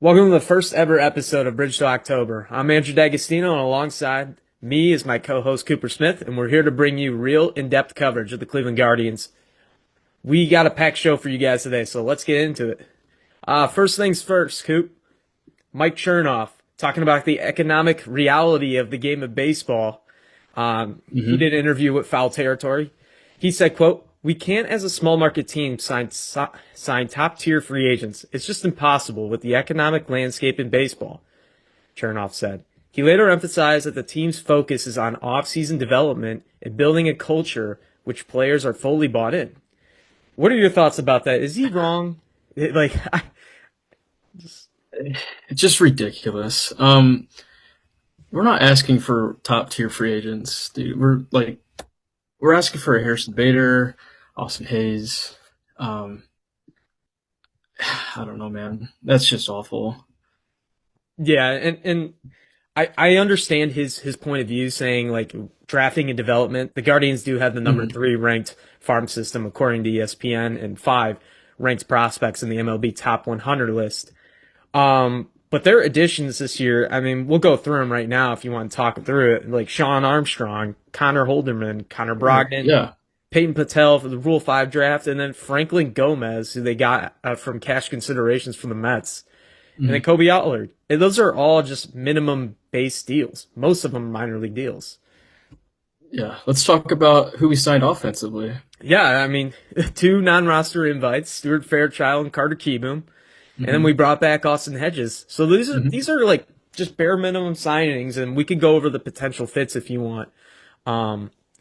Welcome to the first ever episode of Bridge to October. I'm Andrew D'Agostino, and alongside me is my co-host Cooper Smith, and we're here to bring you real in-depth coverage of the Cleveland Guardians. We got a packed show for you guys today, so let's get into it. First things first, Coop. Mike Chernoff talking about the economic reality of the game of baseball. He did an interview with Foul Territory. He said, quote, "We can't, as a small market team, sign top-tier free agents. It's just impossible with the economic landscape in baseball," Chernoff said. He later emphasized that the team's focus is on off-season development and building a culture which players are fully bought in. What are your thoughts about that? Is he wrong? It's just ridiculous. We're not asking for top-tier free agents, dude. We're asking for a Harrison Bader, Austin Hayes. I don't know, man. That's just awful. Yeah, and I understand his point of view, saying like drafting and development. The Guardians do have the number 3 ranked farm system according to ESPN and 5 ranked prospects in the MLB top 100 list. But their additions this year, I mean, we'll go through them right now if you want to talk through it. Like Sean Armstrong, Connor Holderman, Connor Brogdon, Yeah. Peyton Patel for the Rule 5 draft, and then Franklin Gomez, who they got from cash considerations from the Mets, and then Kobe Allard. And those are all just minimum base deals. Most of them minor league deals. Yeah. Let's talk about who we signed offensively. Yeah, I mean, 2 non-roster invites, Stuart Fairchild and Carter Kieboom. And then we brought back Austin Hedges. So these are like just bare minimum signings, and we could go over the potential fits if you want.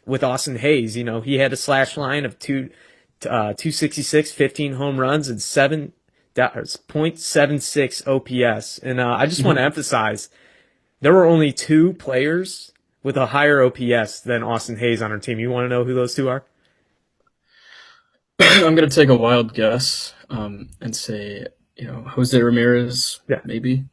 With Austin Hayes, you know, he had a slash line of 266, 15 home runs, and 7.76 OPS. And I just want to emphasize, there were only 2 players with a higher OPS than Austin Hayes on our team. You want to know who those 2 are? I'm going to take a wild guess and say, Jose Ramirez, Yeah. maybe,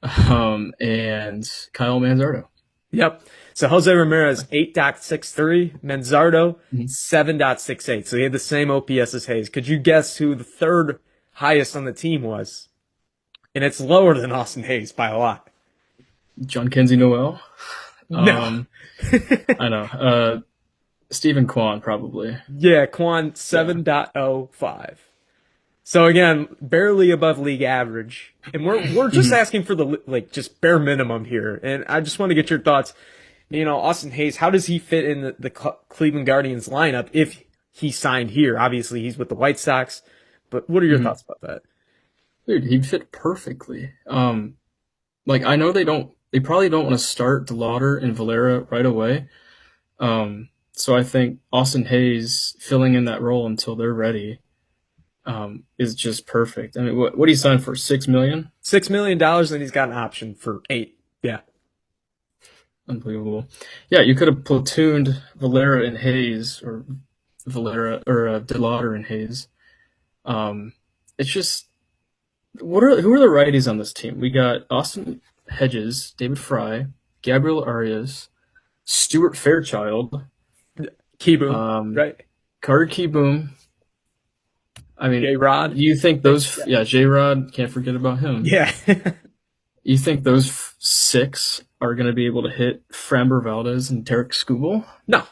and Kyle Manzardo. Yep. So Jose Ramirez, 8.63, Manzardo, 7.68. So he had the same OPS as Hayes. Could you guess who the 3rd highest on the team was? And it's lower than Austin Hayes by a lot. John Kenzie Noel. No. I know. Steven Kwan, probably. Yeah, Kwan, 7.05. So again, barely above league average. And we're just asking for the just bare minimum here. And I just want to get your thoughts. You know, Austin Hayes, how does he fit in the Cleveland Guardians lineup if he signed here? Obviously, he's with the White Sox. But what are your thoughts about that? Dude, he'd fit perfectly. I know they probably don't want to start DeLauder and Valera right away. So I think Austin Hayes filling in that role until they're ready is just perfect. I mean, what did he sign for? $6 million? $6 million, and he's got an option for 8. Yeah. Unbelievable. Yeah, you could have platooned Valera and Hayes, or DeLauder and Hayes. It's just who are the righties on this team? We got Austin Hedges, David Fry, Gabriel Arias, Stuart Fairchild, Kieboom, right? Carter Kieboom. I mean, J-Rod. You think those? Yeah, J-Rod. Can't forget about him. Yeah. You think those 6 are going to be able to hit Framber Valdez and Tarek Skubal? No,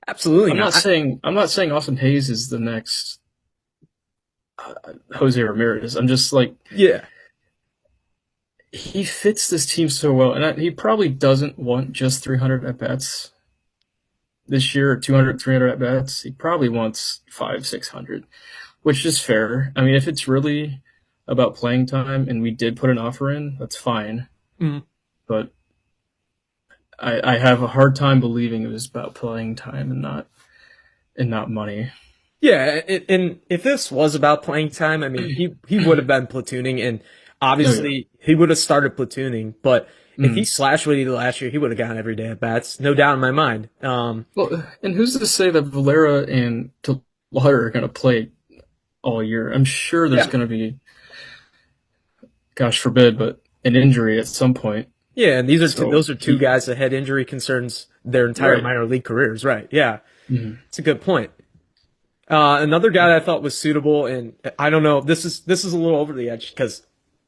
absolutely I'm not. I'm not saying Austin Hayes is the next Jose Ramirez. I'm just like, Yeah. he fits this team so well, and he probably doesn't want just 300 at bats this year, or 200, 300 at bats. He probably wants 500, 600, which is fair. I mean, if it's really about playing time, and we did put an offer in, that's fine. But I have a hard time believing it was about playing time and not money. Yeah, and if this was about playing time, I mean, he would have been platooning, and obviously he would have started platooning. But if he slashed what he did last year, he would have gotten every day at bats, no doubt in my mind. Well, and who's to say that Valera and DeLauder are going to play all year? I'm sure there's going to be, gosh forbid, but an injury at some point. Yeah, and those are 2 guys that had injury concerns their entire minor league careers, right? Yeah, it's a good point. Another guy that I thought was suitable, and I don't know, this is a little over the edge because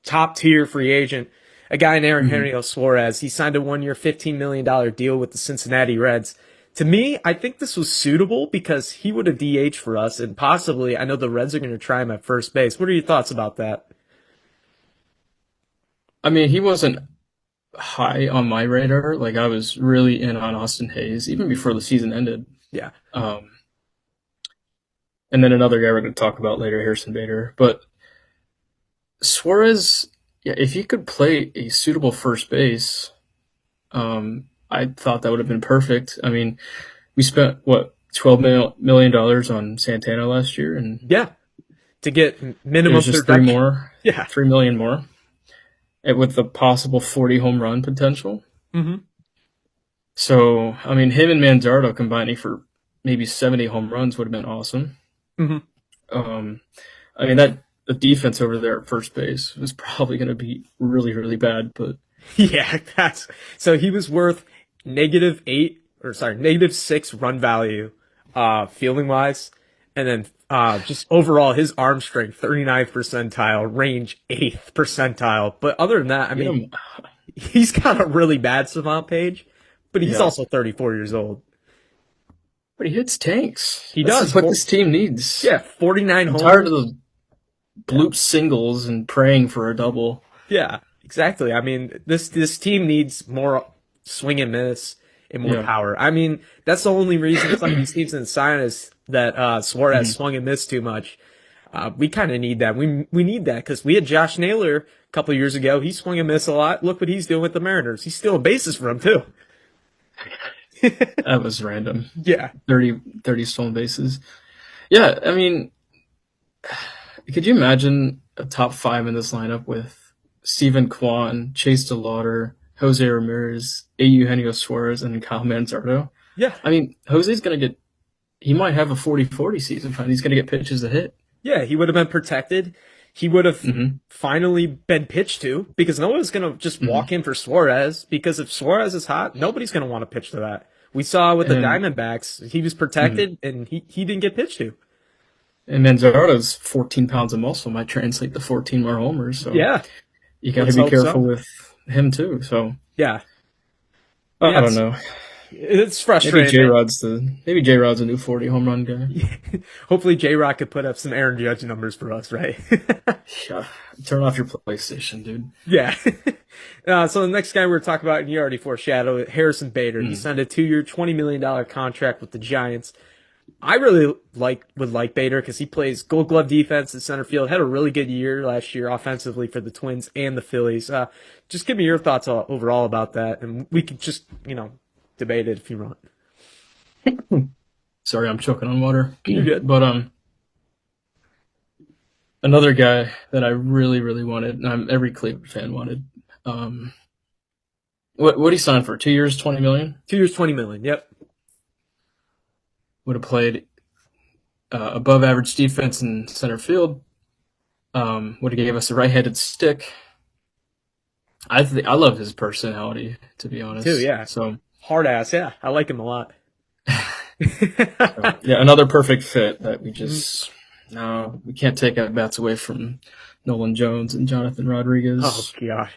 top tier free agent, a guy named Mhm. Eugenio Suarez. He signed a 1 year, $15 million deal with the Cincinnati Reds. To me, I think this was suitable because he would have DH for us, and possibly, I know the Reds are going to try him at first base. What are your thoughts about that? I mean, he wasn't high on my radar. Like I was really in on Austin Hayes even before the season ended. Yeah. Um, and then another guy we're going to talk about later, Harrison Bader. But Suarez, yeah, if he could play a suitable first base, I thought that would have been perfect. I mean, we spent what $12 million on Santana last year, and Yeah. To get it minimum was just three production. more, Yeah. 3 million more, with the possible 40 home run potential. Hmm. So, I mean, him and Manzardo combining for maybe 70 home runs would have been awesome. Hmm. Um, I mean, that the defense over there at first base was probably going to be really, really bad. But Yeah, that's so he was worth -8 or sorry, -6 run value, fielding wise. And then just overall his arm strength, 39th percentile, range 8th percentile. But other than that, I you mean, know, he's got a really bad savant page, but he's yeah, also 34 years old. but he hits tanks. He This does is what this team needs. yeah, 49 I'm tired of homers. the Yeah. bloop singles and praying for a double. Yeah, exactly. I mean, this team needs more swing and miss and more Yeah. power. I mean, that's the only reason some of these teams in the sign is that Suarez Mhm. swung and missed too much. We kind of need that. We need that because we had Josh Naylor a couple years ago. He swung and missed a lot. Look what he's doing with the Mariners. He's stealing bases for him too. That was random. Yeah. 30 stolen bases. Yeah, I mean, could you imagine a top five in this lineup with Steven Kwan, Chase DeLauder, Jose Ramirez, Eugenio Suarez, and Kyle Manzardo? Yeah. I mean, Jose's going to get, he might have a 40-40 season. He's going to get pitches to hit. Yeah, he would have been protected. He would have Mm-hmm. finally been pitched to because no one's going to just Mm-hmm. walk in for Suarez because if Suarez is hot, nobody's going to want to pitch to that. We saw with the And, Diamondbacks, he was mhm. protected and he didn't get pitched to. And Manzardo's 14 pounds of muscle might translate to 14 more homers. So Yeah, you got to let's be hope careful so. with him, too. So Yeah, I yeah, don't know. it's Maybe frustrating, J man. Rod's a new 40 home run guy. Hopefully, J Rock could put up some Aaron Judge numbers for us, right? Yeah. Turn off your PlayStation, dude. Yeah. So the next guy we're talking about, and you already foreshadowed it, Harrison Bader. He Mm. signed a 2 year, $20 million contract with the Giants. I really would like Bader because he plays Gold Glove defense in center field. Had a really good year last year offensively for the Twins and the Phillies. Just give me your thoughts overall about that, and we could just debate it if you want. Sorry, I'm choking on water. You're good. But another guy that I really, really wanted, and every Cleveland fan wanted. Um, what he signed for? 2 years, 20 million. 2 years, 20 million. Yep. Would have played above average defense in center field. Would have gave us a right-handed stick. I love his personality, to be Too. honest. Yeah. So Hard ass. Yeah. I like him a lot. yeah, another perfect fit that we just no, we can't take at bats away from Nolan Jones and Jonathan Oh Rodriguez. god.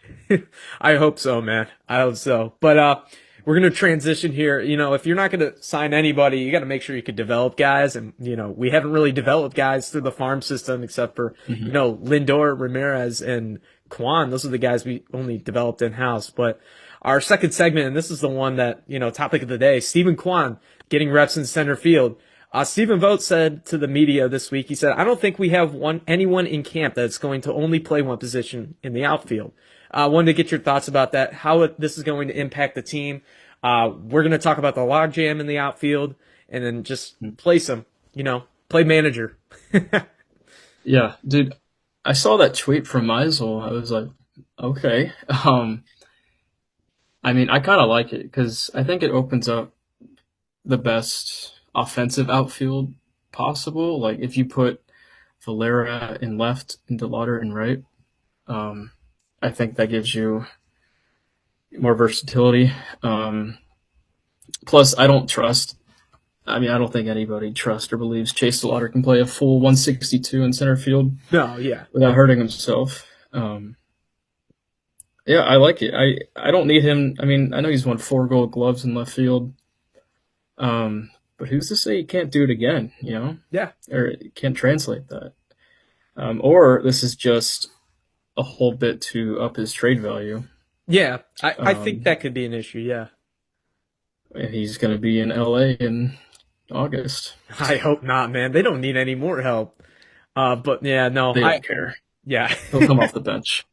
I hope so, man. I hope so. But we're gonna transition here. If you're not gonna sign anybody, you gotta make sure you could develop guys. And we haven't really developed guys through the farm system except for, Hmm. Lindor, Ramirez, and Kwan. Those are the guys we only developed in house. But our second segment, and this is the one that, topic of the day, Steven Kwan getting reps in center field. Stephen Vogt said to the media this week, he said, I don't think we have anyone in camp that's going to only play one position in the outfield. I wanted to get your thoughts about that, how this is going to impact the team. We're going to talk about the logjam in the outfield and then just play play manager. Yeah, dude, I saw that tweet from Meisel. I was like, okay. I mean, I kind of like it because I think it opens up the best offensive outfield possible. Like if you put Valera in left and DeLauder in right, um, I think that gives you more versatility. Plus, I mean, I don't think anybody trusts or believes Chase DeLauder can play a full 162 in center field No, yeah. without hurting himself. Yeah, I like it. I don't need him. I mean, I know he's won 4 Gold Gloves in left field. But who's to say he can't do it again? Yeah. Or can't translate that. Or this is just a whole bit to up his trade value. Yeah, I think Um, that could be an issue. Yeah. and he's going to be in LA in August. I hope not, man. They don't need any more help. But yeah, no, They don't care. yeah. He'll come off the bench.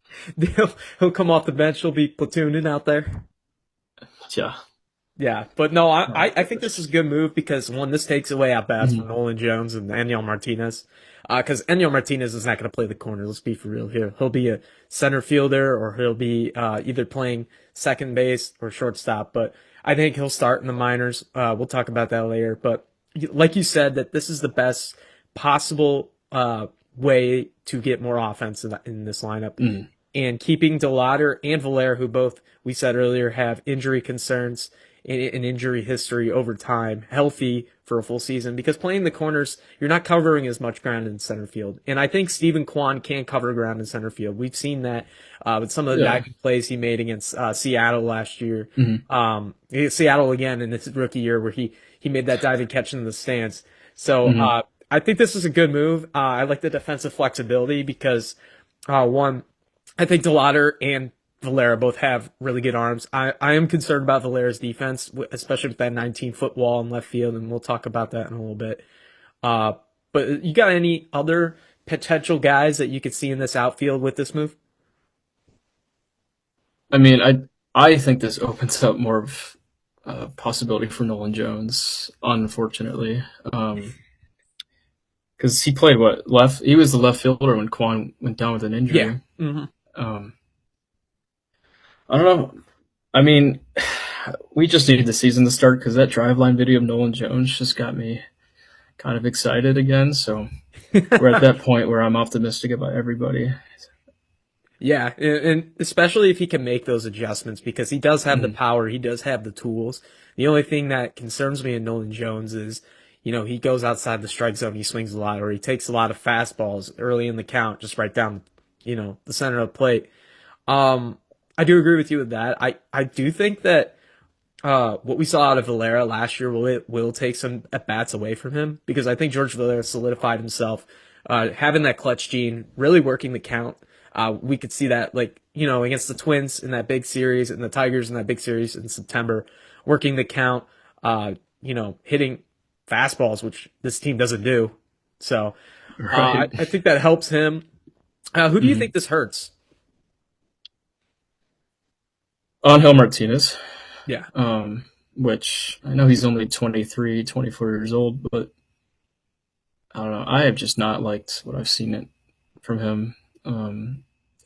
He'll come off the bench. He'll be platooning out there. Yeah. Yeah, but no, No. I think this is a good move because one, this takes away at bats from Mhm. Nolan Jones and Daniel Martinez. Because Daniel Martinez is not going to play the corner. Let's be for real here. He'll be a center fielder or he'll be either playing second base or shortstop. But I think he'll start in the minors. We'll talk about that later. But like you said, that this is the best possible way to get more offense in this lineup. Mhm. And keeping DeLauder and Valera, who both we said earlier have injury concerns and injury history over time, healthy for a full season. Because playing the corners, you're not covering as much ground in center field. And I think Steven Kwan can cover ground in center field. We've seen that with some of the Yeah. diving plays he made against Seattle last year. Mhm. Seattle again in his rookie year where he made that diving catch in the stands. So Mhm. I think this is a good move. I like the defensive flexibility because one, I think DeLauder and Valera both have really good arms. I am concerned about Valera's defense, especially with that 19-foot wall in left field, and we'll talk about that in a little bit. Uh, but you got any other potential guys that you could see in this outfield with this move? I mean, I think this opens up more of a possibility for Nolan Jones, unfortunately. Because he played what left? He was the left fielder when Kwan went down with an Yeah. injury. Hmm. Um, I don't know. I mean, we just needed the season to start because that driveline video of Nolan Jones just got me kind of excited again. So we're at that point where I'm optimistic about everybody. Yeah, and especially if he can make those adjustments because he does have the Mm. power, he does have the tools. The only thing that concerns me in Nolan Jones is, he goes outside the strike zone, he swings a lot, or he takes a lot of fastballs early in the count, just right down, the center of the plate. Um, I do agree with you with that. I do think that what we saw out of Valera last year will take some at bats away from him because I think George Valera solidified himself, having that clutch gene, really working the count. We could see that like against the Twins in that big series and the Tigers in that big series in September, working the count, hitting fastballs, which this team doesn't do. So Right. I think that helps him. Who do you Mm. think this hurts? Angel Martinez, Yeah. which I know he's only 23, 24 years old, but I don't know. I have just not liked what I've seen it from him.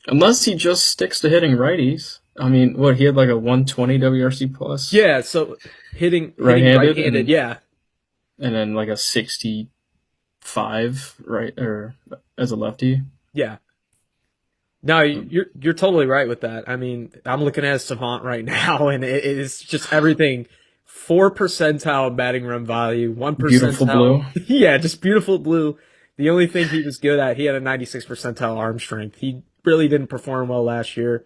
Unless he just sticks to hitting righties. I mean, what he had like a 120 WRC plus Yeah, so hitting right-handed, right-handed, yeah. and then like a 65 right or as a lefty. Yeah. No, Um, you're totally right with that. I mean, I'm looking at Savant right now, and it is just everything. 4 percentile batting run value, one Beautiful percentile. blue. Yeah, just beautiful blue. The only thing he was good at, he had a 96 percentile arm strength. He really didn't perform well last year.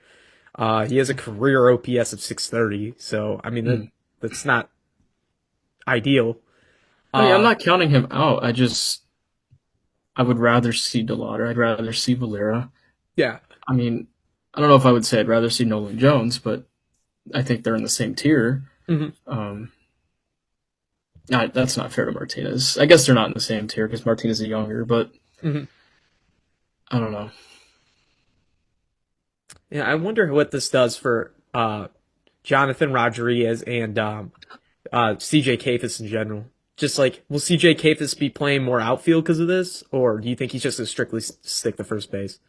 He has a career OPS of 630, so I mean Mm. that's not ideal. I mean, I'm Uh, not counting him out. I would rather see DeLauder. I'd rather see Valera. yeah. I mean, I don't know if I would say I'd rather see Nolan Jones, but I think they're in the same tier. Hmm. Um, that's not fair to Martinez. I guess they're not in the same tier because Martinez is younger, but Hmm. I don't know. Yeah, I wonder what this does for Jonathan Rodriguez and CJ Kafis in general. Just like, will CJ Kafis be playing more outfield because of this, or do you think he's just going to strictly stick to first base?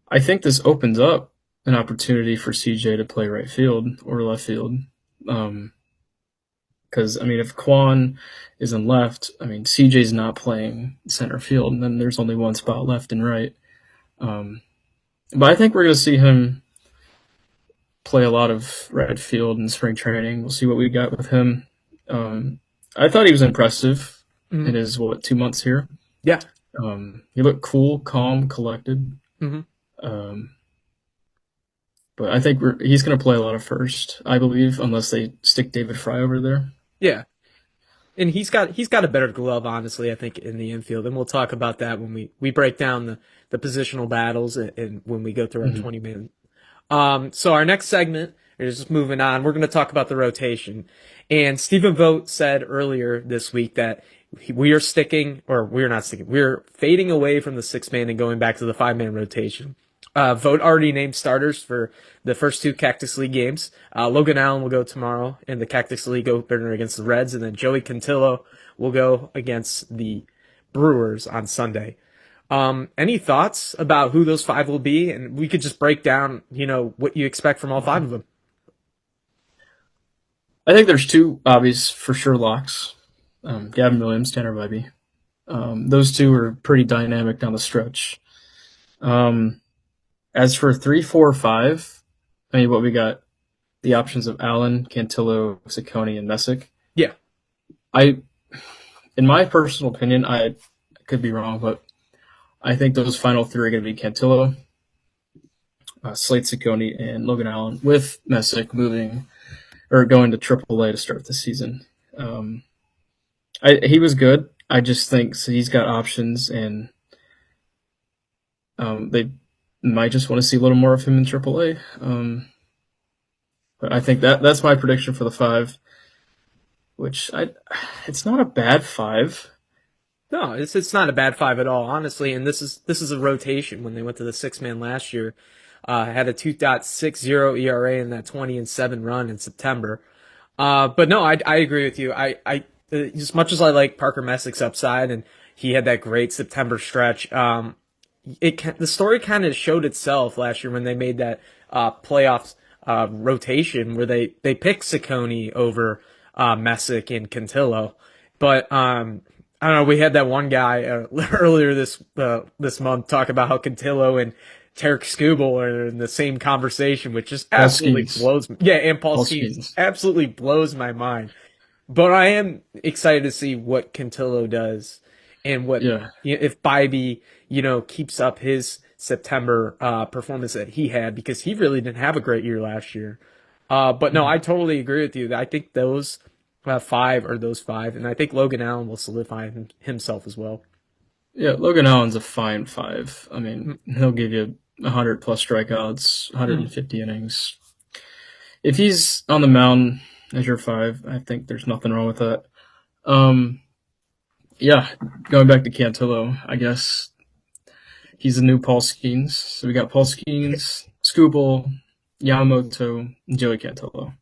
I think this opens up an opportunity for CJ to play right field or left field. Because I mean, if Kwan is in left, I mean CJ's not playing center field, and then there's only one spot left and right. Um, but I think we're going to see him play a lot of right field in spring training. We'll see what we got with him. I thought he was impressive Hmm. in his 2 months here. Yeah. He looked cool, calm, collected. Hmm. Um, But I think he's going to play a lot of first, I believe, unless they stick David Fry over there. Yeah. And he's got a better glove, honestly, I think, in the infield. And we'll talk about that when we break down the positional battles and when we go through our Mm-hmm. 20 minute. So our next segment is just moving on. We're going to talk about the rotation. And Stephen Vogt said earlier this week that we are sticking, or we're not sticking, we're fading away from the 6 man and going back to the 5 man rotation. Vogt already named starters for the first two Cactus League games. Logan Allen will go tomorrow in the Cactus League opener against the Reds, and then Joey Cantillo will go against the Brewers on Sunday. Any thoughts about who those five will be? And we could just break down, what you expect from all five of them. I think there's two obvious for sure locks. Gavin Williams, Tanner Bibee. Those two are pretty dynamic down the stretch. As for 3, 4, 5, I mean, what we got, the options of Allen, Cantillo, Ciccone, and Messick. Yeah. In my personal opinion, I could be wrong, but I think those final three are going to be Cantillo, Slate Ciccone, and Logan Allen, with Messick moving or going to AAA to start the season. He was good. I just think so he's got options, and they might just want to see a little more of him in AAA. But I think that's my prediction for the 5, which it's not a bad 5. No, it's not a bad 5 at all, honestly. And this is a rotation. When they went to the 6 man last year, had a 2.60 ERA in that 20-7 run in September. But no, I agree with you. I as much as I like Parker Messick's upside, and he had that great September stretch. The story kind of showed itself last year when they made that playoffs rotation where they picked Ciccone over Messick and Cantillo. But I don't know. We had that one guy earlier this month talk about how Cantillo and Tarek Skubal are in the same conversation, which just absolutely blows me. Yeah, and Paul Skeens absolutely blows my mind. But I am excited to see what Cantillo does and what if Bibee, keeps up his September performance that he had, because he really didn't have a great year last year. But no, I totally agree with you. I think those 5 are those 5, and I think Logan Allen will solidify himself as well. Yeah, Logan Allen's a fine 5. I mean, he'll give you 100 plus strikeouts, 150 innings. If he's on the mound as your 5, I think there's nothing wrong with that. Yeah, going back to Cantillo, I guess he's the new Paul Skeens. So we got Paul Skeens, Skubal, Yamamoto, and Joey Cantillo.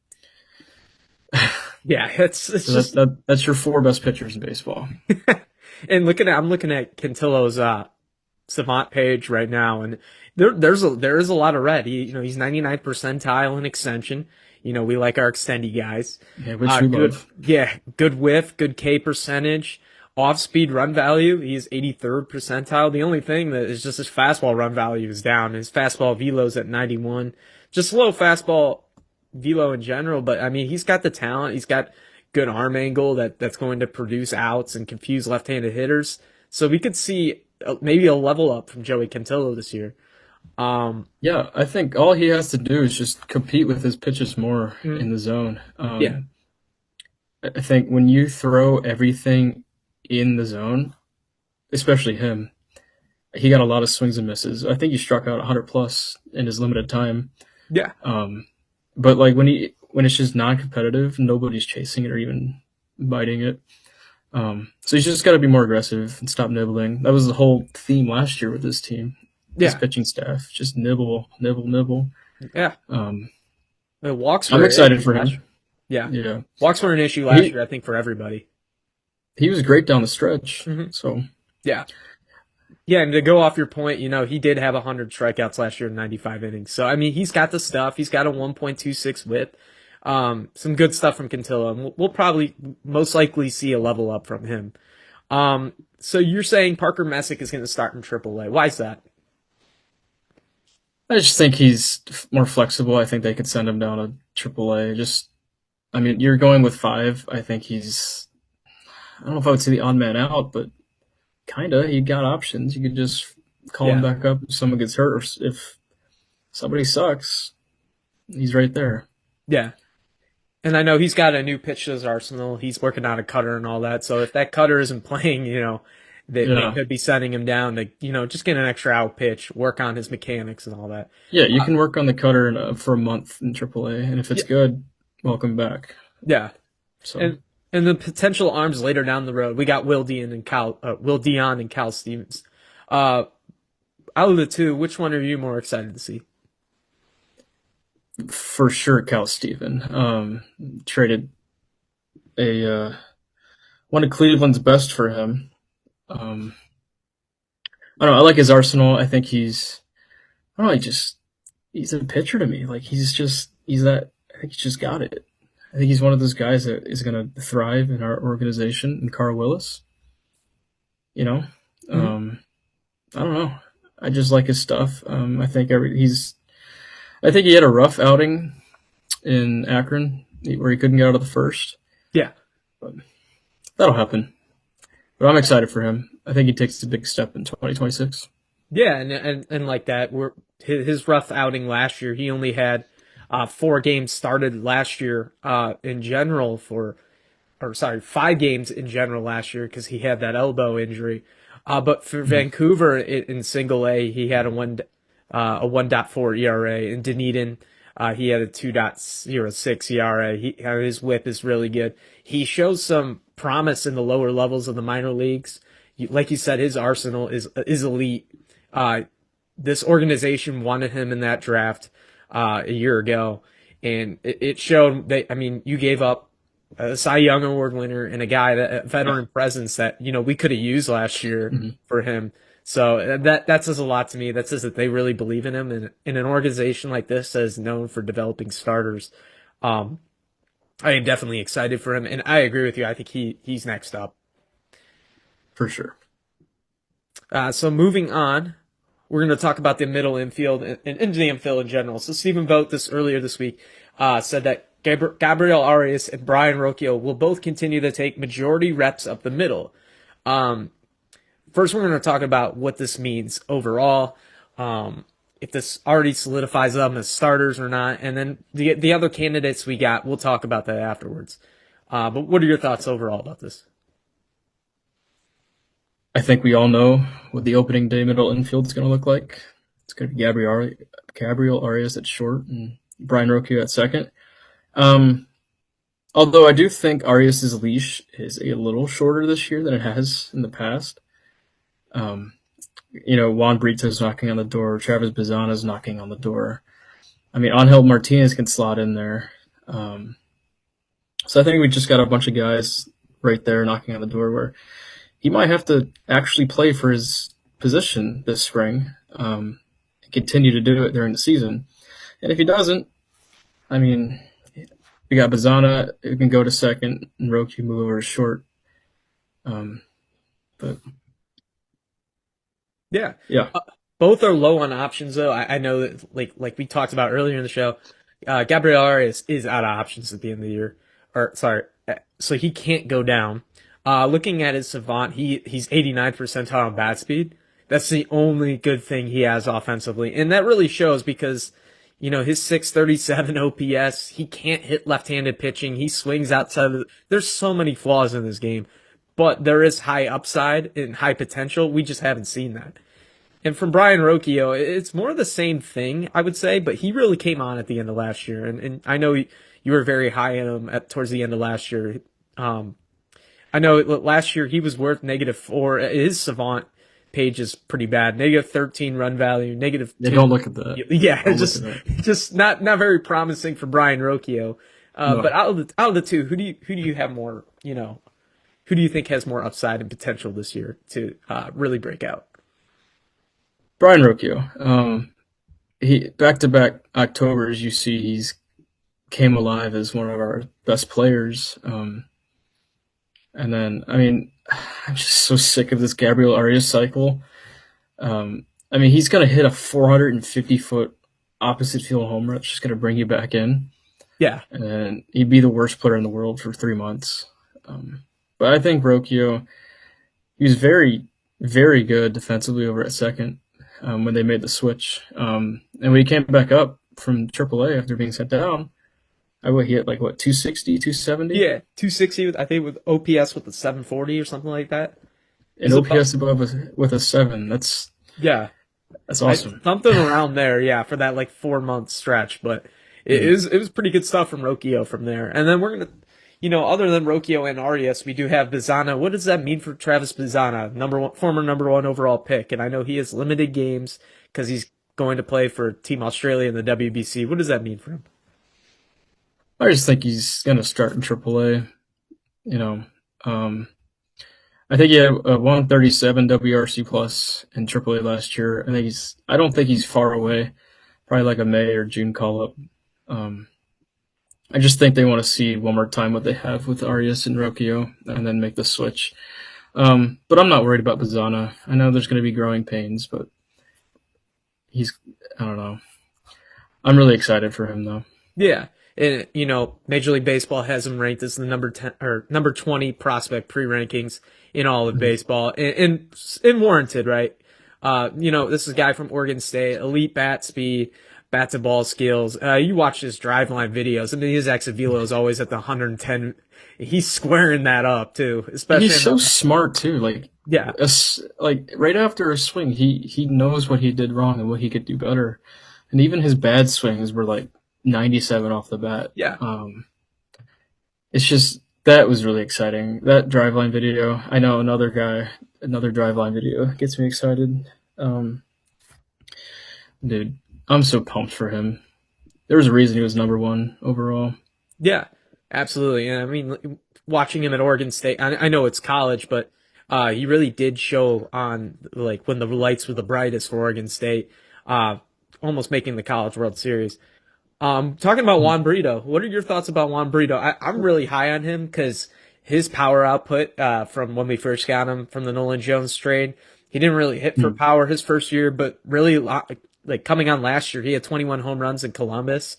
Yeah, that's your 4 best pitchers in baseball. And I'm looking at Cantillo's Savant page right now, and there is a lot of red. He's 99th percentile in extension. We like our extendy guys. Yeah, which we love. Yeah, good whiff, good K percentage, off-speed run value. He's 83rd percentile. The only thing that is just his fastball run value is down. His fastball velo's at 91. Just low fastball velo in general, but I mean, he's got the talent. He's got good arm angle that's going to produce outs and confuse left-handed hitters. So we could see maybe a level up from Joey Cantillo this year. Yeah, I think all he has to do is just compete with his pitches more in the zone. Yeah. I think when you throw everything in the zone, especially him, he got a lot of swings and misses. I think he struck out 100 plus in his limited time. Yeah. But like when it's just non-competitive, nobody's chasing it or even biting it. So he's just got to be more aggressive and stop nibbling. That was the whole theme last year with this team. His pitching staff just nibble. Yeah. Walks. I'm excited for him. Yeah. Walks were an issue last year, I think, for everybody. He was great down the stretch. So yeah. Yeah, and to go off your point, he did have 100 strikeouts last year in 95 innings. So, I mean, he's got the stuff. He's got a 1.26 whip. Some good stuff from Cantillo. And we'll probably most likely see a level up from him. So you're saying Parker Messick is going to start in AAA. Why is that? I just think he's more flexible. I think they could send him down to AAA. I mean, you're going with 5. I think I don't know if I would say the odd man out, but kinda. He got options. You could just call him back up if someone gets hurt, or if somebody sucks. he's right there. Yeah. And I know he's got a new pitch to his arsenal. He's working on a cutter and all that. So if that cutter isn't playing, they Yeah. could be sending him down to, just get an extra out pitch, work on his mechanics and all that. Yeah, you Uh, can work on the cutter for a month in AAA, and if it's yeah, good, welcome back. yeah. So And the potential arms later down the road, we got Will Dion and Cal Stevens. Uh, Out of the two, which one are you more excited to see? for sure, Cal Steven traded a one of Cleveland's best for him. Um, I don't know. I like his arsenal. I think I don't know. He's a pitcher to me. Like he's that. I think he's just got it. I think he's one of those guys that is going to thrive in our organization. And Carl Willis, you know, Mhm. um, I don't know. I just like his stuff. I think he had a rough outing in Akron where he couldn't get out of the first. Yeah. But that'll happen. But I'm excited for him. I think he takes a big step in 2026. Yeah, and like that, his rough outing last year. He only had 4 games started last year in general or sorry, 5 games in general last year because he had that elbow injury. But for Mhm. Vancouver in single A, he had a 1.4 ERA. In Dunedin, he had a 2.06 ERA. His whip is really good. He shows some promise in the lower levels of the minor leagues. Like you said, his arsenal is elite. Uh, this organization wanted him in that draft a year ago, and it showed that. I mean, you gave up a Cy Young Award winner and a Yeah. veteran presence that we could have used last year Mhm. for him. So that says a lot to me. That says that they really believe in him, and in an organization like this that is known for developing starters, um, I am definitely excited for him. And I agree with you. I think he's next up. For sure. So moving on, we're going to talk about the middle infield and the infield in general. So Stephen Vogt earlier this week said that Gabriel Arias and Brian Rocchio will both continue to take majority reps up the middle. Um, First, we're going to talk about what this means overall, if this already solidifies them as starters or not, and then the other candidates we got, we'll talk about that afterwards. But what are your thoughts overall about this? I think we all know what the opening day middle infield is going to look like. It's going to be Gabriel Arias at short and Brian Rocchio at second. Um, Although I do think Arias' leash is a little shorter this year than it has in the past. Um, Juan Brito's knocking on the door. Travis Bazana's knocking on the door. I mean, Angel Martinez can slot in there. So I think we just got a bunch of guys right there knocking on the door where he might have to actually play for his position this spring, and continue to do it during the season. And if he doesn't, I mean, we got Bazana who can go to second and Roki move over to short. Um, but Yeah. yeah, Both are low on options, though. I know that, like we talked about earlier in the show, Gabriel Arias is out of options at the end of the year. Or sorry, so he can't go down. Looking at his savant, he's 89th percentile on bat speed. That's the only good thing he has offensively, and that really shows because his 637 OPS. He can't hit left-handed pitching. He swings outside. There's so many flaws in this game, but there is high upside and high potential. We just haven't seen that. And from Brian Rocchio, it's more of the same thing, I would say, but he really came on at the end of last year. And I know you were very high on him towards the end of last year. Um, I know last year he was worth -4. His Savant page is pretty bad. -13 run value, negative they two. don't look at that. Yeah, Don't look just at that. just not very promising for Brian Rocchio. But No, out of the two, who do you have more? Who do you think has more upside and potential this year to really break out? Brian Rocchio. He back to back Octobers. You see, he's came alive as one of our best players. And then, I mean, I'm just so sick of this Gabriel Arias cycle. I mean, he's going to hit a 450-foot opposite field homer. It's just going to bring you back in. Yeah, And he'd be the worst player in the world for 3 months. But I think Rocchio, he was very, very good defensively over at second when they made the switch. And when he came back up from AAA after being sent down. I would hit like what 260, 270, Yeah, 260 with, I think with OPS with the 740 or something like that. and Is it OPS above with a 7. Yeah, That's I awesome. something around there, yeah, for that like 4 month stretch. But Mm. it was pretty good stuff from Rocchio from there. And then we're gonna, other than Rocchio and Arias, we do have Bizana. What does that mean for Travis Bizana, number one, former number one overall pick? And I know he has limited games because he's going to play for Team Australia in the WBC. What does that mean for him? I just think he's gonna start in AAA. You know, um, I think he had a 137 WRC plus in AAA last year. I don't think he's far away. Probably like a May or June call up. Um, I just think they want to see one more time what they have with Arias and Rocchio, and then make the switch. But I'm not worried about Bazana. I know there's going to be growing pains, but he's I don't know. I'm really excited for him though. Yeah. And Major League Baseball has him ranked as the number 10 or number 20 prospect pre-rankings in all of Mhm. baseball, and warranted, right? This is a guy from Oregon State, elite bat speed, bat to ball skills. You watch his drive line videos. I mean, his exit velo is always at the 110. He's squaring that up too, especially He's in so the, smart too. yeah, Like right after a swing, he knows what he did wrong and what he could do better. And even his bad swings were like 97 off the bat. yeah. It's just that was really exciting. That driveline video. I know another driveline video gets me excited. Um, Dude, I'm so pumped for him. There was a reason he was number one overall. Yeah, absolutely. And I mean, watching him at Oregon State, I know it's college, but he really did show on like when the lights were the brightest for Oregon State, uh, almost making the College World Series. Talking about Juan Brito, what are your thoughts about Juan Brito? I'm really high on him because his power output from when we first got him from the Nolan Jones trade, he didn't really hit for Hmm. power his first year, but really like coming on last year, he had 21 home runs in Columbus,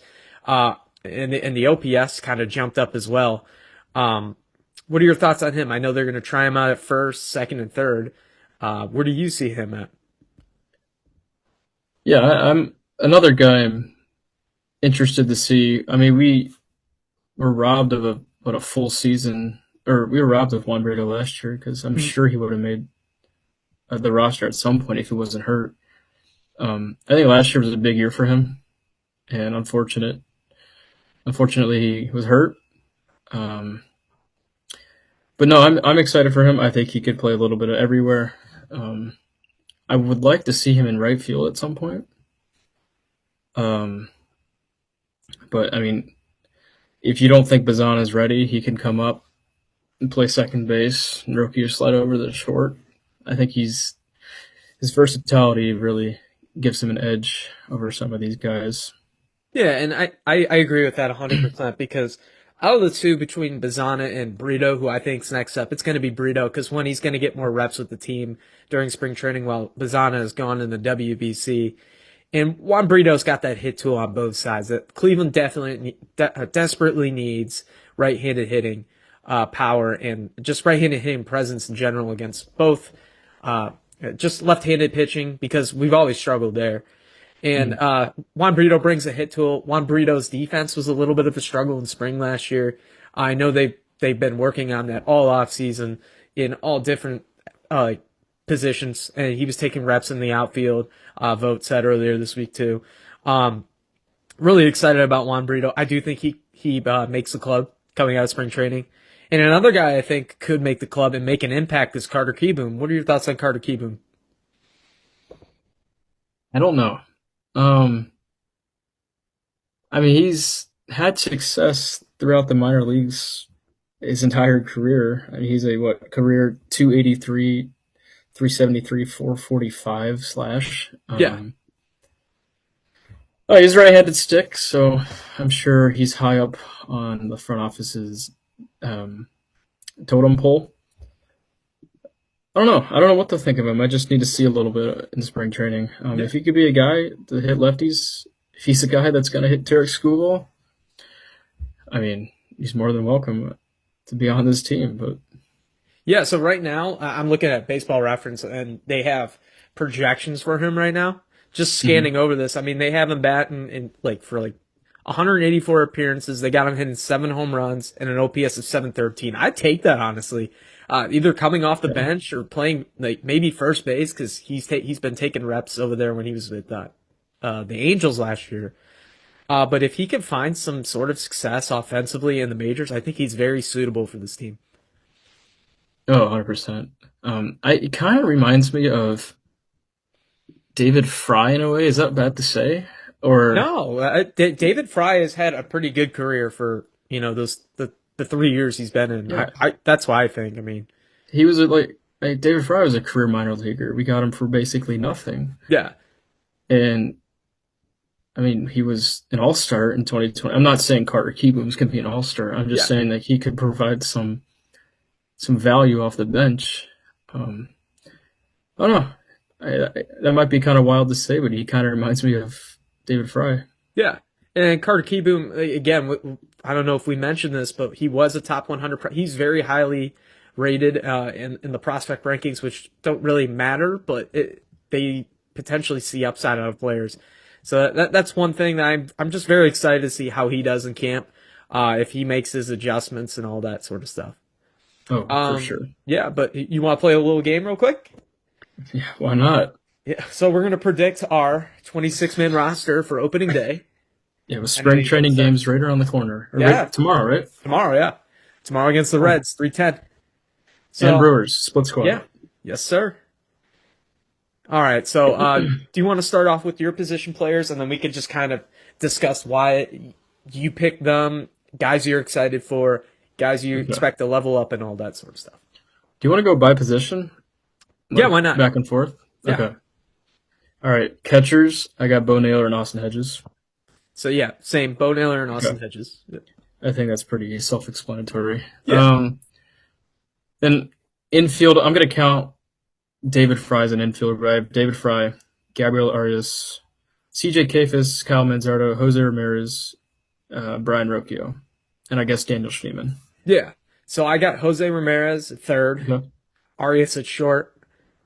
uh, and the OPS kind of jumped up as well. Um, what are your thoughts on him? I know they're going to try him out at first, second, and third. Where do you see him at? Yeah, I'm another guy I'm interested to see. I mean, we were robbed of a full season, or we were robbed of Juan Brito last year because I'm Mhm. sure he would have made the roster at some point if he wasn't hurt. I think last year was a big year for him, and unfortunately, he was hurt. Um, but no, I'm excited for him. I think he could play a little bit of everywhere. Um, I would like to see him in right field at some point. Um, but I mean, if you don't think Bazan is ready, he can come up and play second base, and Roki slide over the short. I think his versatility really gives him an edge over some of these guys. Yeah, and I agree with that 100% because out of the two between Bazana and Brito, who I think's next up, it's going to be Brito because one, he's going to get more reps with the team during spring training while Bazana has gone in the WBC. And Juan Brito's got that hit tool on both sides that Cleveland desperately needs right-handed hitting, power and just right-handed hitting presence in general against both, uh, just left-handed pitching because we've always struggled there. And Mm. Juan Brito brings a hit tool. Juan Brito's defense was a little bit of a struggle in spring last year. I know they've been working on that all off season in all different uh, positions, and he was taking reps in the outfield. Vote said earlier this week too. Um, really excited about Juan Brito. I do think he makes the club coming out of spring training. And another guy I think could make the club and make an impact is Carter Kieboom. What are your thoughts on Carter Kieboom? I don't know. Um, I mean, he's had success throughout the minor leagues his entire career. I mean, he's a what career 283, 373, 445 slash. Yeah. Oh, he's right-handed stick, so I'm sure he's high up on the front office's um, totem pole. I don't know what to think of him. I just need to see a little bit in spring training. Yeah. If he could be a guy to hit lefties, if he's a guy that's going to hit Tarek Skubal, I mean, he's more than welcome to be on this team. But Yeah, so right now I'm looking at Baseball Reference and they have projections for him right now. just Mhm. scanning over this, I mean, they have him batting in like for like 184 appearances. They got him hitting 7 home runs and an OPS of 713. I'd take that honestly. Either coming off the Yeah. bench or playing like maybe first base because he's been taking reps over there when he was with the Angels last year. But if he can find some sort of success offensively in the majors, I think he's very suitable for this team. Oh, 100%. It kind of reminds me of David Fry in a way. Is that bad to say? Or No, David Fry has had a pretty good career for those the 3 years he's been in. yeah, I that's why I think. I mean, he was like David Fry was a career minor leaguer. We got him for basically nothing, yeah, and I mean he was an all star in 2020. I'm not saying Carter Kieboom's gonna be an all star. I'm just yeah, saying that he could provide some value off the bench. Um, I don't know. That might be kind of wild to say, but he kind of reminds me of David Fry. yeah. And Carter Kieboom again. I don't know if we mentioned this, but he was a top 100. He's very highly rated in the prospect rankings, which don't really matter, but they potentially see upside out of players. So that's one thing that I'm just very excited to see how he does in camp, if he makes his adjustments and all that sort of stuff. Oh, for sure. Yeah, but you want to play a little game real quick? Yeah, why not? Yeah. So we're gonna predict our 26-man roster for opening day. Yeah, with I know spring you get training excited. games right around the corner. Or Yeah, right tomorrow, right? tomorrow. Yeah, tomorrow against the Oh. Reds, 3:10. And So Brewers, split squad. yeah, yes sir. All right. So do you want to start off with your position players, and then we could just kind of discuss why you picked them, guys you're excited for, guys you Okay. expect to level up, and all that sort of stuff. Do you want to go by position? Yeah, Like why not? back and forth? Yeah. Okay. All right. Catchers, I got Bo Naylor and Austin Hedges. So yeah, same. Bo Naylor and Austin Okay. Hedges. I think that's pretty self-explanatory. Yeah. Then infield, I'm going to count David Fry as an infielder. I have David Fry, Gabriel Arias, CJ Kafis, Kyle Manzardo, Jose Ramirez, Brian Rocchio, and I guess Daniel Schneemann. Yeah. So I got Jose Ramirez at third, Okay. Arias at short,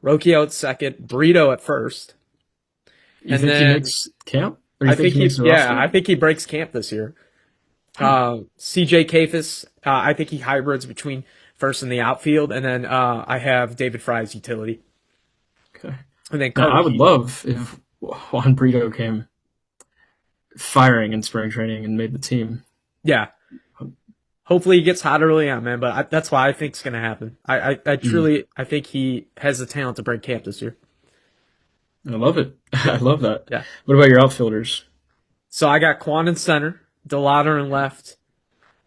Rocchio at second, Brito at first, You and think he then makes camp? Or you think he makes the yeah, roster? I think he breaks camp this year. CJ Kafis, I think he hybrids between first and the outfield, and then I have David Fry's utility, Okay. and then Now, Carter I would Keaton. love if Juan Brito came firing in spring training and made the team. Yeah. Hopefully he gets hot early on, man. But that's why I think it's gonna happen. I Mm. truly I think he has the talent to break camp this year. I love it. I love that. Yeah. What about your outfielders? So I got Kwan in center, Delauder in left,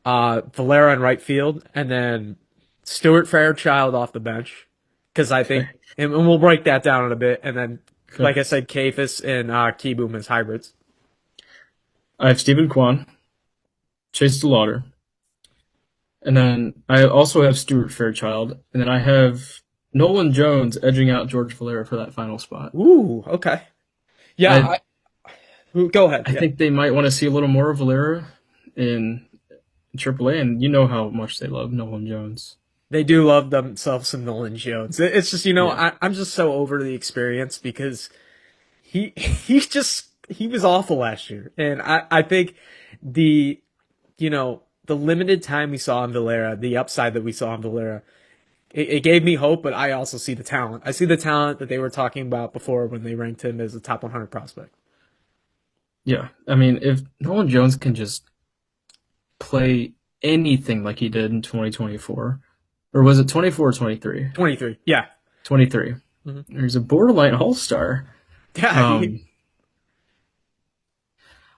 Valera in right field, and then Stuart Fairchild off the bench. Because I think, Okay. and we'll break that down in a bit. And then, Okay. like I said, Kafis and Kieboom as hybrids. I have Steven Kwan, Chase DeLauder, and then I also have Stuart Fairchild, and then I have Nolan Jones edging out George Valera for that final spot. Ooh, okay. I Yeah, go ahead. I Yeah. think they might want to see a little more of Valera in AAA, and you know how much they love Nolan Jones. They do love themselves some Nolan Jones. It's just, Yeah. I'm just so over the experience because he was awful last year. And I think the, the limited time we saw in Valera, the upside that we saw in Valera, it gave me hope, but I also see the talent. I see the talent that they were talking about before when they ranked him as a top 100 prospect. Yeah. I mean, if Nolan Jones can just play anything like he did in 2024, or was it 24 or 23? 23. Yeah. 23. Mhm. He's a borderline all-star. Yeah. Um,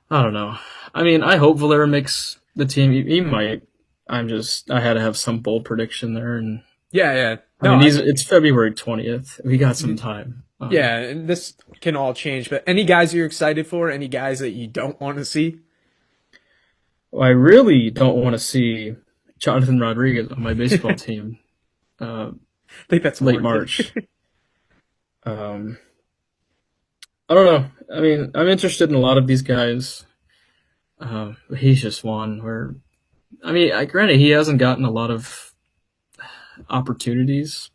I don't know. I mean, I hope Valera makes the team. He might. I had to have some bold prediction there, and Yeah. Yeah. I No, mean, it's February 20th. We got some time. yeah, and this can all change. But any guys you're excited for? Any guys that you don't want to see? I really don't want to see Jonathan Rodriguez on my baseball team I think that's late warranted. March. Um, I don't know. I mean, I'm interested in a lot of these guys. He's just one where, I mean, granted, he hasn't gotten a lot of opportunities,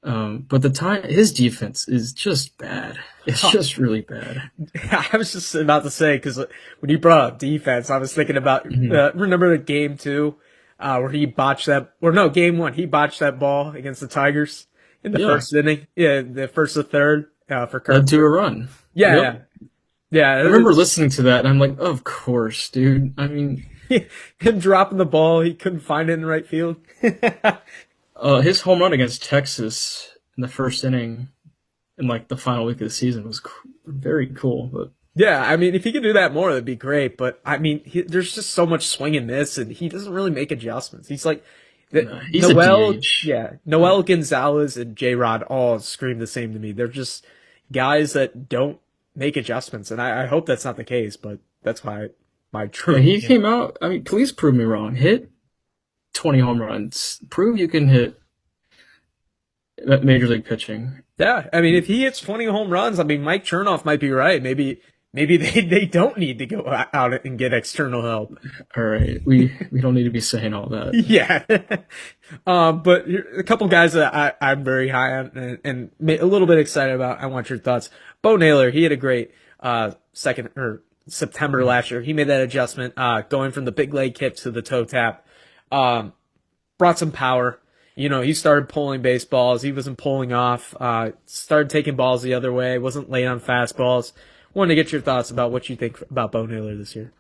but his defense is just bad. It's just really bad. I was just about to say because when you brought up defense, I was thinking about Hmm. remember the game two, where he botched that, or no, game one, he botched that ball against the Tigers in the Yeah, first inning, yeah, the first or third, for led Kirk. to a run. Yep. Yeah, yeah, I yeah. remember listening to that and I'm like, of course, dude. I mean, Him dropping the ball, he couldn't find it in the right field. his home run against Texas in the first inning in like the final week of the season was very cool. But Yeah, I mean, if he could do that more, that'd be great. But I mean, there's just so much swing and miss, and he doesn't really make adjustments. He's like nah, he's a Noel, DH. yeah, Noel Gonzalez and J Rod all scream the same to me. They're just guys that don't make adjustments, and I hope that's not the case. But that's my true Yeah, he opinion. came out. I mean, please prove me wrong. Hit 20 home runs. Prove you can hit major league pitching. Yeah, I mean, if he hits 20 home runs, I mean, Mike Chernoff might be right. Maybe they don't need to go out and get external help. All right, we don't need to be saying all that. Yeah. But a couple guys that I'm very high on and a little bit excited about. I want your thoughts. Bo Naylor, he had a great second or September last year. He made that adjustment, going from the big leg kick to the toe tap. Um, Brought some power. You know, he started pulling baseballs. He wasn't pulling off. Started taking balls the other way. Wasn't late on fastballs. Wanted to get your thoughts about what you think about Bo Naylor this year.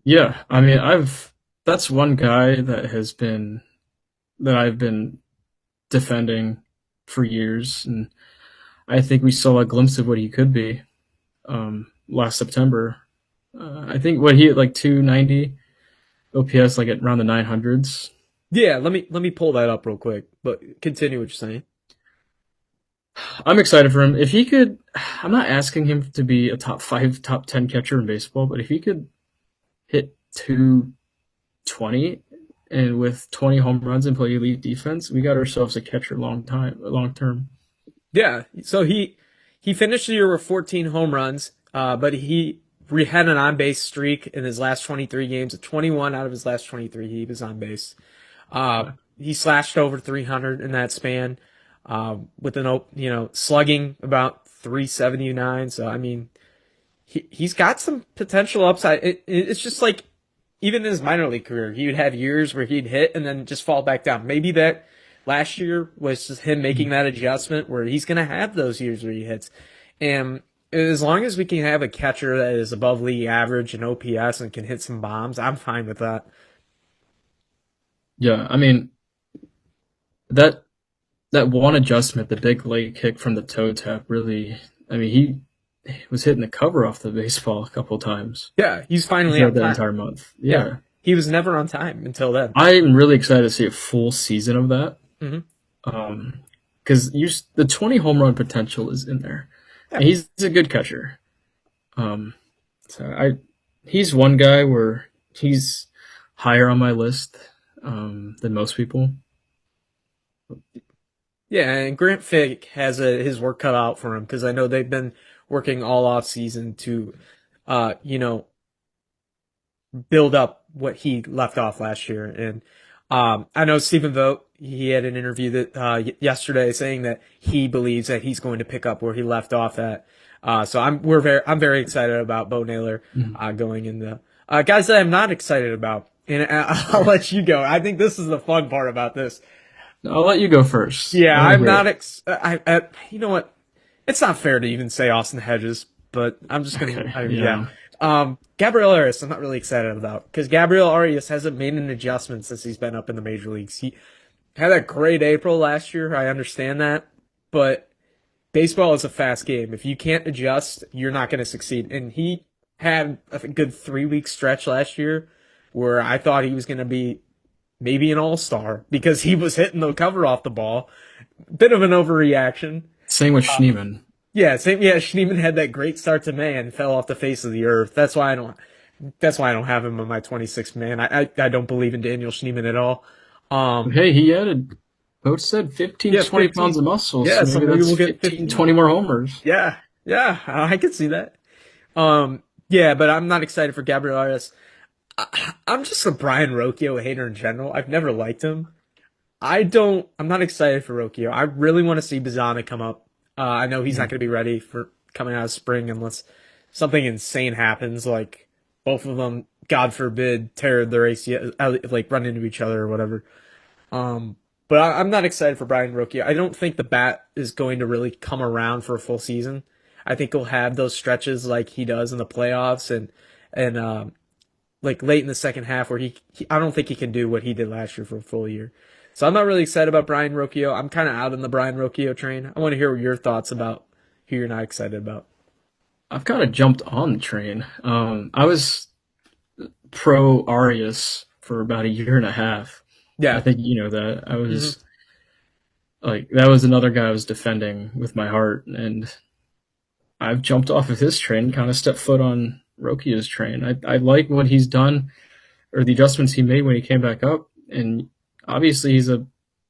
Yeah, I mean, that's one guy that I've been defending for years, and I think we saw a glimpse of what he could be last September. I think what he hit like 290 OPS, like at around the 900s. Yeah, let me pull that up real quick. But continue what you're saying. I'm excited for him. If he could, I'm not asking him to be a top five, top 10 catcher in baseball, but if he could hit 220 and with 20 home runs and play elite defense, we got ourselves a catcher long term. Yeah, so he finished the year with 14 home runs, but had an on base streak in his last 23 games. 21 out of his last 23, he was on base. Yeah. He slashed over 300 in that span, with slugging about 379. So I mean, he's got some potential upside. It's just like even in his minor league career, he would have years where he'd hit and then just fall back down. Maybe that last year was just him making that adjustment where he's going to have those years where he hits. And as long as we can have a catcher that is above league average in OPS and can hit some bombs, I'm fine with that. Yeah, I mean that that one adjustment, the big leg kick from the toe tap, really. I mean, he was hitting the cover off the baseball a couple times Yeah, he's finally throughout on that time. entire month. Yeah, Yeah, he was never on time until then. I'm really excited to see a full season of that. Hmm. Because the 20 home run potential is in there, Yeah. and he's a good catcher. Um, so he's one guy where he's higher on my list than most people. Yeah, and Grant Fick has his work cut out for him because I know they've been working all off season to, uh, you know, build up what he left off last year. And I know Stephen Vogt, he had an interview that yesterday saying that he believes that he's going to pick up where he left off at. So I'm very excited about Bo Naylor Mhm. going in the guys that I'm not excited about. And I'll let you go. I think this is the fun part about this. I'll let you go first. Yeah, I want to I'm hear not. it. You know what? It's not fair to even say Austin Hedges, but I'm just gonna. Okay. Yeah. Yeah. Gabriel Arias, I'm not really excited about because Gabriel Arias hasn't made an adjustment since he's been up in the major leagues. He had a great April last year. I understand that, but baseball is a fast game. If you can't adjust, you're not going to succeed. And he had a good 3 week stretch last year where I thought he was going to be maybe an all-star because he was hitting the cover off the ball. Bit of an overreaction. Same with Schneeman. Yeah, same. Yeah, Schneeman had that great start to May and fell off the face of the earth. That's why I don't. That's why I don't have him on my 26th man. I don't believe in Daniel Schneeman at all. Hey, he added, Coach said 15 Yeah, to 20 15. pounds of muscle, Yeah, so so maybe maybe that's we'll get 15, 15. 20 more homers. Yeah, yeah, I could see that. Yeah, but I'm not excited for Gabriel Arias. I'm just a Brian Rocchio hater in general. I've never liked him. I'm not excited for Rocchio. I really want to see Bazana come up. I know he's not Mhm. going to be ready for coming out of spring unless something insane happens, like both of them, God forbid, tear their ACL, like run into each other or whatever. Um, but I'm not excited for Brian Rocchio. I don't think the bat is going to really come around for a full season. I think he'll have those stretches like he does in the playoffs and like late in the second half where I don't think he can do what he did last year for a full year. So I'm not really excited about Brian Rocchio. I'm kind of out on the Brian Rocchio train. I want to hear your thoughts about who you're not excited about. I've kind of jumped on the train. I was pro Arias for about a year and a half. I Yeah. think you know that. I Hmm. was like, that was another guy I was defending with my heart, and I've jumped off of his train, kind of stepped foot on Rocchio's train. I like what he's done or the adjustments he made when he came back up, and obviously he's a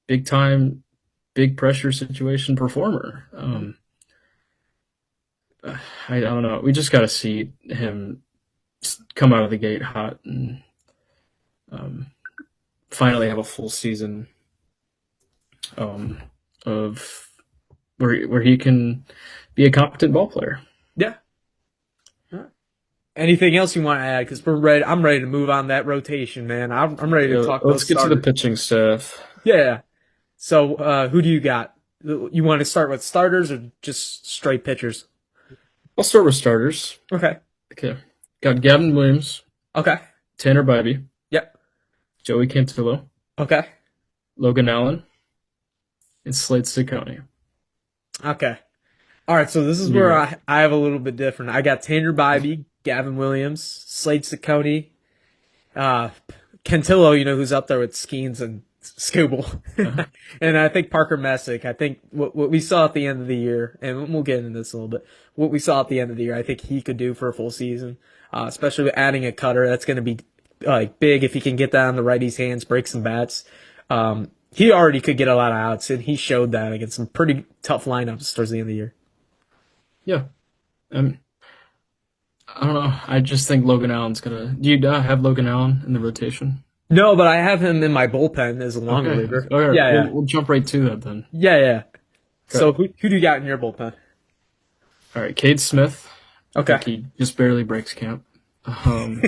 big time, big pressure situation performer. I don't know. We just got to see him come out of the gate hot and um, finally have a full season um, of where he can be a competent ball player. Yeah. Anything else you want to add? Because we're ready. I'm ready to move on that rotation, man. I'm ready to talk Let's those get to the starters. pitching staff. Yeah. So who do you got? You want to start with starters or just straight pitchers? I'll start with starters. Okay. Okay, got Gavin Williams, Okay. Tanner Bybee, Yep. Joey Cantillo, Okay. Logan Allen, and Slade Ciccone. Okay. All right. So this is What do you where got? I have a little bit different. I got Tanner Bybee, Gavin Williams, Slade Ciccone, uh, Cantillo, who's up there with Skeens and Scooble. Uh, And I think Parker Messick, I think what we saw at the end of the year, and we'll get into this a little bit, what we saw at the end of the year, I think he could do for a full season, especially with adding a cutter. That's going to be like big if he can get that on the righty's hands, break some bats. He already could get a lot of outs, and he showed that against some pretty tough lineups towards the end of the year. yeah, um, I don't know. I just think Logan Allen's gonna. Do you have Logan Allen in the rotation? No, but I have him in my bullpen as a long Okay. reliever. All right. Yeah, yeah, We'll jump right to that then. yeah, yeah. So Okay. who do you got in your bullpen? All right. Cade Smith. I Okay, think he just barely breaks camp. Um,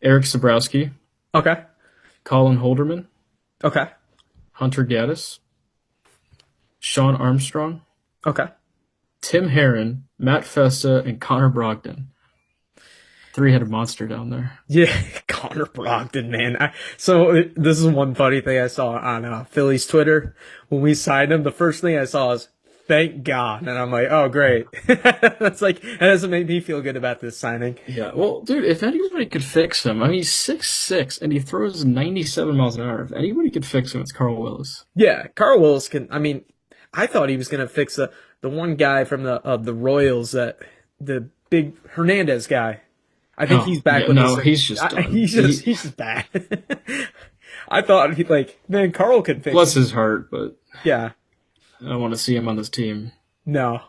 Eric Sabrowski, okay, Colin Holderman, okay, Hunter Gaddis, Sean Armstrong, okay. Tim Herron, Matt Festa, and Connor Brogdon. Three-headed monster down there. Yeah, Connor Brogdon, man. So this is one funny thing I saw on Philly's Twitter when we signed him. The first thing I saw is "Thank God," and I'm like, "Oh, great." That's like that doesn't make me feel good about this signing. Yeah, well, dude, if anybody could fix him, I mean, he's 6'6", and he throws 97 miles an hour. If anybody could fix him, it's Carl Willis. Yeah, Carl Willis can. I mean, I thought he was gonna fix the one guy from the Royals, that the big Hernandez guy. I think Oh, he's back yeah, with no, us. he's just done. He's just bad. I thought he like man, Carl could fix Bless him. his heart, but Yeah, I don't want to see him on this team. no.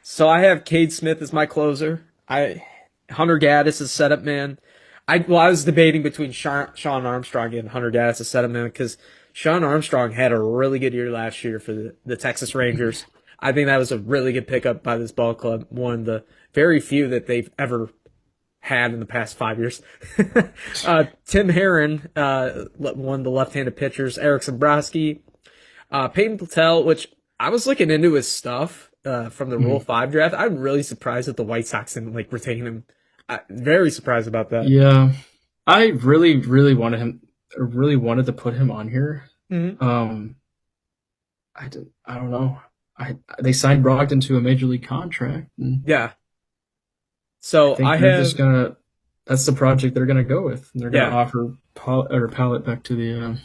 So I have Cade Smith as my closer. Hunter Gaddis as setup man. I was debating between Sean Armstrong and Hunter Gaddis as setup man because Sean Armstrong had a really good year last year for the Texas Rangers. I think that was a really good pickup by this ball club. One of the very few that they've ever had in the past 5 years. Tim Herron, one of the left-handed pitchers. Eric Sabrowski, Peyton Patel, which I was looking into his stuff from the Rule Mhm. 5 draft. I'm really surprised that the White Sox didn't like retain him. Very surprised about that. Yeah, I really, really wanted to put him on here. Hmm. Um, I don't know. They signed Brogdon to a major league contract, and Yeah. I So I think they're just have, gonna. That's the project they're gonna go with. And they're gonna yeah, offer Pallet back to the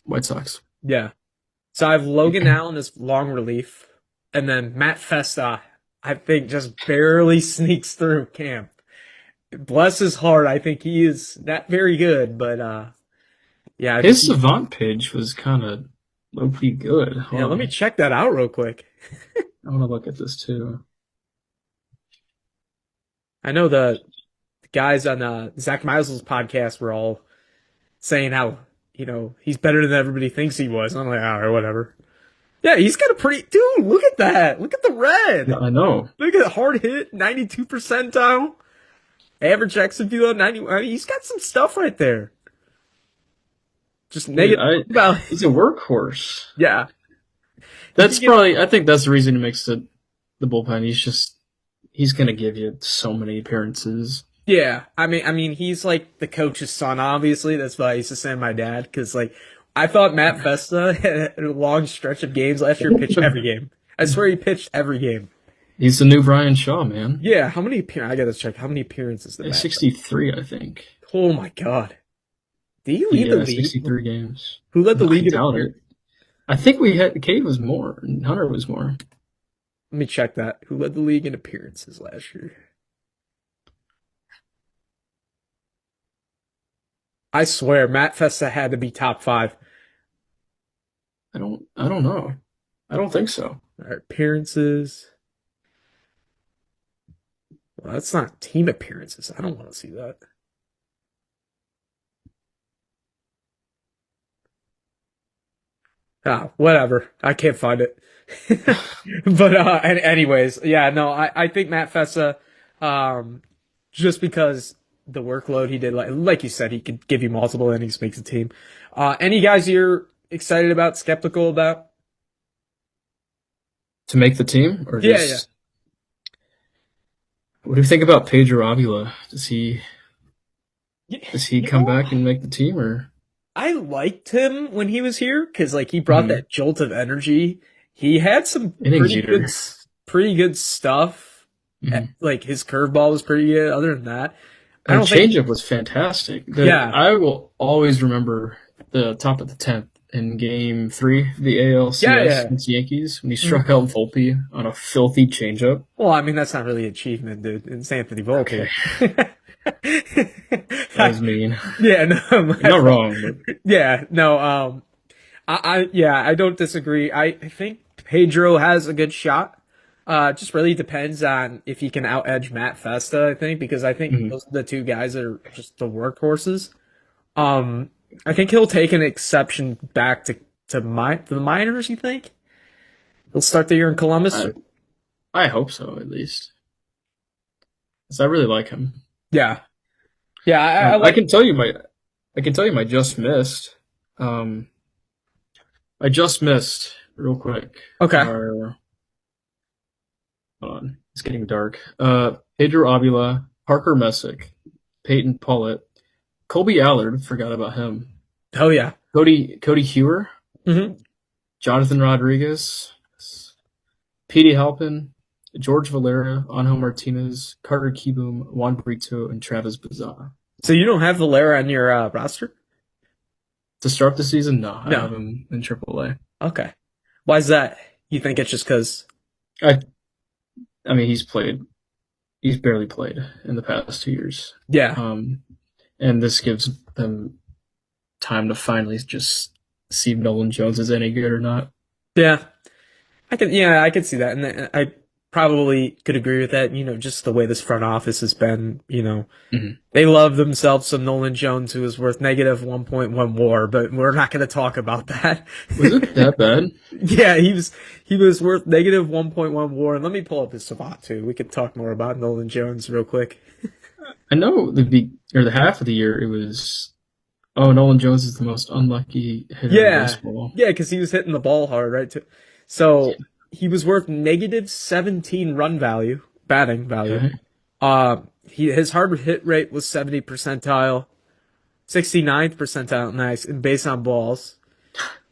White Sox. yeah. So I have Logan Allen as long relief, and then Matt Festa, I think, just barely sneaks through camp. Bless his heart, I think he is not very good, but yeah, I think His he. Savant page was kind of low key good. Yeah, Hold let me on, check that out real quick. I want to look at this too. I know the guys on Zach Meisels' podcast were all saying how he's better than everybody thinks he was. I'm like, all right, whatever. Yeah, he's got a pretty dude. Look at that. Look at the Yeah, red. I know. Look at the hard hit, 92 percentile. Average Jacksonville 90. I mean, he's got some stuff right there. Just Dude, negative about he's a workhorse. yeah. He That's could get probably, I think that's the reason he makes the bullpen. He's gonna give you so many appearances. yeah. I mean, he's like the coach's son. Obviously, that's why I used to send my dad because like I thought Matt Festa had a long stretch of games last year pitched every game. I swear he pitched every game. He's the new Brian Shaw, man. Yeah. How many? I gotta check. How many appearances did Matt? 63, I think. Oh my god. Did he lead the Yeah, league? 63 games. Who led the I league in doubt appearances? it. I think we had Cade was more. And Hunter was more. Let me check that. Who led the league in appearances last year? I swear, Matt Festa had to be top five. I don't know. I don't think so. All right, appearances. Well, that's not team appearances. I don't want to see that. Ah, whatever. I can't find it. But anyways, yeah, no, I think Matt Fessa, just because the workload he did, like you said, he could give you multiple innings, makes a team. Any guys you're excited about, skeptical about? To make the team or Yeah, yeah. just what do you think about Pedro Avila? Does he You come know, back and make the team or I liked him when he was here because like he brought Mhm. that jolt of energy. He had some innings eater? pretty good stuff. Mhm. Like his curveball was pretty good. Other than that, I And don't think. changeup was fantastic. Yeah, I will always remember the top of the 10th in Game 3 of the yeah, ALCS yeah. against the Yankees when he Mhm. struck out Volpe on a filthy changeup. Well, I mean that's not really achievement, dude. It's Anthony Volpe. Okay, that was mean. Yeah, no, You're not wrong, yeah, no. Yeah, I don't disagree. I think Pedro has a good shot. Just really depends on if he can out edge Matt Festa. I think because I think Mhm. those are the two guys that are just the workhorses. Um, I think he'll take an exception back to the minors. You think he'll start the year in Columbus? I I hope so at least, 'cause I really like him. Yeah, yeah. I I like. can tell you my just missed. Um, I just missed real quick. Okay. Our hold on, it's getting dark. Pedro Avila, Parker Messick, Peyton Pullett, Colby Allard. Forgot about him. Oh yeah. Cody Hewer, hmm Jonathan Rodriguez, Petey Halpin, George Valera, Angel Martinez, Carter Kieboom, Juan Brito, and Travis Bazaar. So you don't have Valera on your roster? To start the season, no, I No. have him in AAA. Okay. Why is that? You think it's just because? I I mean he's barely played in the past 2 years. Yeah. And this gives them time to finally just see if Nolan Jones is any good or not. Yeah. I could see that. And I probably could agree with that. Just the way this front office has been, Mhm. they love themselves some Nolan Jones who is worth negative 1.1 WAR, but we're not going to talk about that. Was it that bad? Yeah, he was worth negative 1.1 WAR. And let me pull up his spot too. We could talk more about Nolan Jones real quick. I know the half of the year it was Nolan Jones is the most unlucky hitter in Yeah. baseball. Yeah, because he was hitting the ball hard, right? Too. So he was worth negative 17 batting value. Okay. His hard hit rate was 70 percentile, 69th percentile, nice, and base on balls.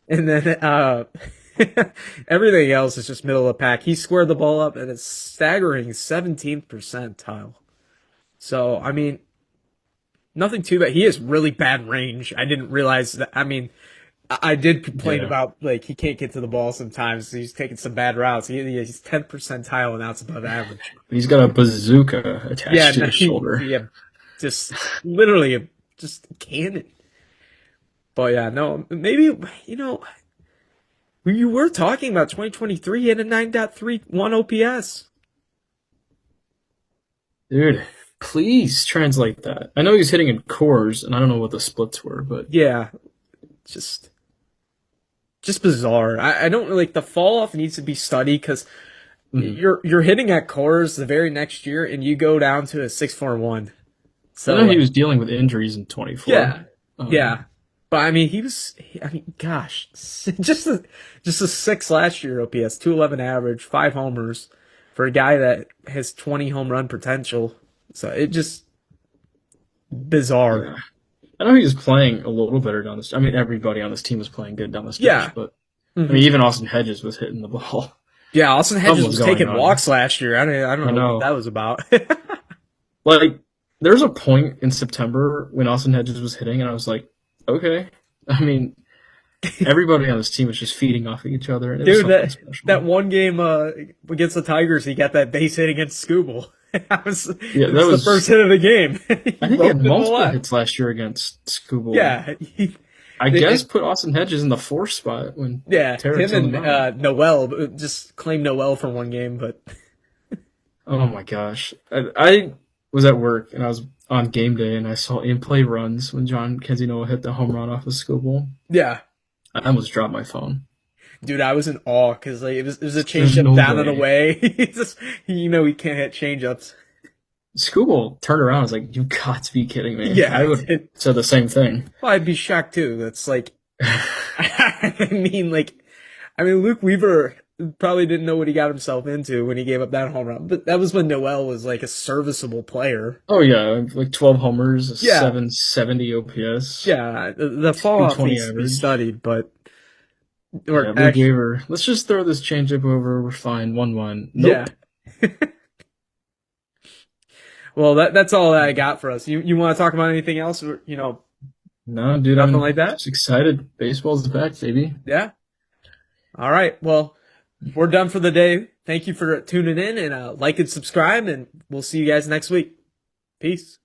And then everything else is just middle of the pack. He squared the ball up at a staggering 17th percentile. So, I mean, nothing too bad. He has really bad range. I didn't realize that. I mean, I did complain Yeah. about like he can't get to the ball sometimes. He's taking some bad routes. He's 10th percentile and that's above average. He's got a bazooka attached to No, his shoulder. yeah, just literally just a cannon. But yeah, no, maybe you were talking about 2023. He had a 9.31 OPS. Dude, please translate that. I know he's hitting in cores, and I don't know what the splits were, but Yeah, just just bizarre. I don't like the fall off needs to be studied because Mhm. you're hitting at cores the very next year and you go down to a 6.41. I So know he like, was dealing with injuries in 24. yeah, Um, yeah. But I mean, I mean, gosh, just a six last year OPS, 211 average, 5 homers for a guy that has 20 home run potential. So it just bizarre. yeah. I know he was playing a little better down the. I mean, everybody on this team was playing good down the Yeah. stretch, but I hmm mean, even Austin Hedges was hitting the ball. Yeah, Austin Something Hedges was was going taking on. walks last year. I don't I know what know. that was about. Like, there's a point in September when Austin Hedges was hitting, and I was like, okay. I mean, everybody on this team was just feeding off of each other, and it was Dude, something that special. one game against the Tigers, he got that base hit against Skubal. Yeah, It that was the first was. hit of the game. He I think he roped had it to the multiple left. hits last year against Scooble. Yeah, I guess it, put Austin Hedges in the fourth spot when yeah, Tarek's him on the and mound. Noel just claimed Noel for one game, but Oh my gosh. I was at work and I was on game day and I saw in play runs when John Kenzinoa hit the home run off of Scooble. yeah, I almost dropped my phone. dude, I was in awe because like it was a There's changeup no down and way. away. He can't hit changeups. Scooble turned around and was like, you got to be kidding me. I Yeah, would said the same thing. well, I'd be shocked too. That's like, I mean, Luke Weaver probably didn't know what he got himself into when he gave up that home run. But that was when Noel was like a serviceable player. Oh yeah, like 12 homers, a Yeah, 770 OPS, yeah. The fall off 220 needs to be average. studied, but Yeah, or Luke actually, Weaver. Let's just throw this changeup over. We're fine. 1-1. yeah. Nope. Well, that's all that I got for us. You want to talk about anything else? Or, No, dude, nothing I'm like that. just excited. Baseball's back, baby. Yeah. All right. Well, we're done for the day. Thank you for tuning in and like and subscribe, and we'll see you guys next week. Peace.